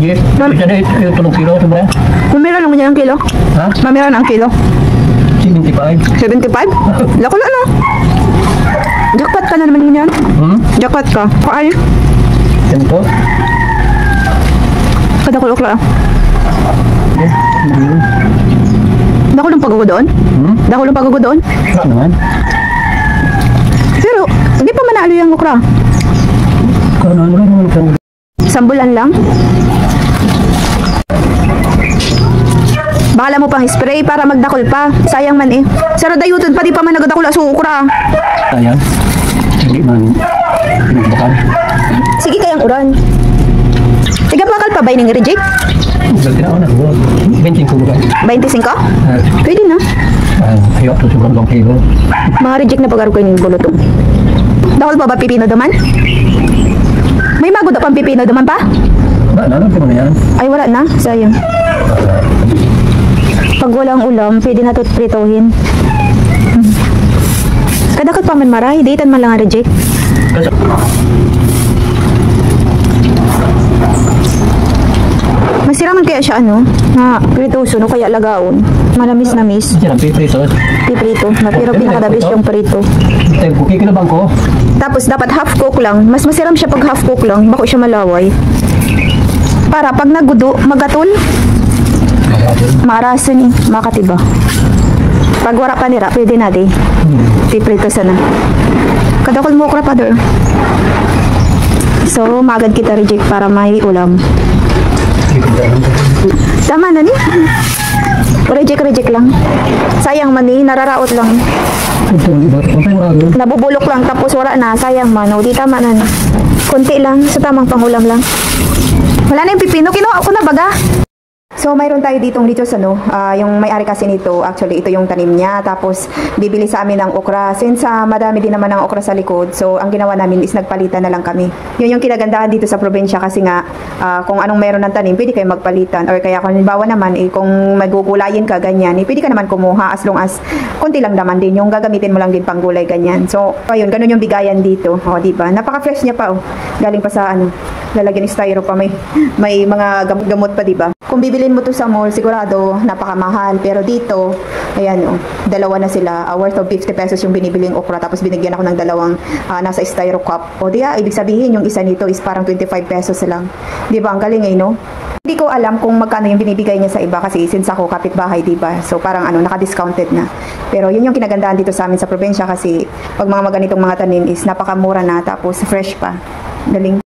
Yes. Isa na ito 3 kilo sobra. Mamira lang niya ang kilo. Ha? Mamira na ang kilo. 75. 75? Lako na no. Jackpot ka na naman yan. Jackpot ka. Paano? Ganito. Kadakulok lang. Dako lang paggugo doon? Dako lang paggugo doon? Wala naman. Pero, hindi pa manalo yung okra. Ano naman. Sambulan lang? Bahala mo pang spray para magdakol pa. Sayang man eh. Saro dayutod pa di pa man nagadakol sa okra. Sayang. Hindi man pinagbakan. Sige kayang uran. Tiga bakal pa ba yung reject? Dahil tinao na. 25 bukan. 25? Pwede na. Ayaw ito sobrang 2 kilo. Mga reject na pagaro ko yung bulotong. Dakol pa ba pipino daman? May mago pang pipino daman pa? Wala na lang yan. Ay wala na. Sayang. Pag walang ulam, pwede na ito pritohin. Kadakot pa man maray, datean man lang ang reject. Masiraman kaya siya ano, na pritoso no kaya lagaon. Manamis-namis. Yan ang piprito. Piprito, na pero pinakadabis yung prito. Buki ka na bang ko? Tapos dapat half cook lang. Mas masiram siya pag half cook lang, bako siya malaway. Para pag nagudo, magatol. Marasan eh, makatiba. Pag wala pa nira, pwede na di. Piprito sana. Kadakol mo okra pa doon. So, magad kita reject para may ulam. Tama na ni. Reject lang. Sayang man ni, nararaot lang. Nabubulok lang tapos wala na. Sayang man. O, di tama na ni. Kunti lang, sa tamang pangulam lang. Wala na yung pipino. Kinuha ko na baga. So, mayroon tayo ditong lichos, ano, yung may-ari kasi nito, actually, ito yung tanim niya, tapos, bibili sa amin ng okra, since madami din naman ng okra sa likod, so, ang ginawa namin is nagpalitan na lang kami. Yun yung kinagandahan dito sa probinsya, kasi nga, kung anong mayroon ng tanim, pwede kayo magpalitan, or kaya kung halimbawa naman, kung magugulayin ka, ganyan, pwede ka naman kumuha, as long as, konti lang naman din, yung gagamitin mo lang din pang gulay, ganyan. So, ayun, ganun yung bigayan dito, o, diba? Napaka-fresh niya pa, galing pa sa, lalagyan ng styro pa, may mga gamot pa, diba? Kung bibilin mo to sa mall, sigurado napakamahal. Pero dito, ayan dalawa na sila. Worth of 50 pesos yung binibiling okra. Tapos binigyan ako ng dalawang nasa styro cup. O diya, ibig sabihin yung isa nito is parang 25 pesos lang. Di ba? Ang galing no? Hindi ko alam kung magkano yung binibigay niya sa iba kasi since ako kapitbahay, di ba? So parang naka-discounted na. Pero yun yung kinagandahan dito sa amin sa probinsya kasi pag mga ganitong mga tanim is napakamura na tapos fresh pa. Galing.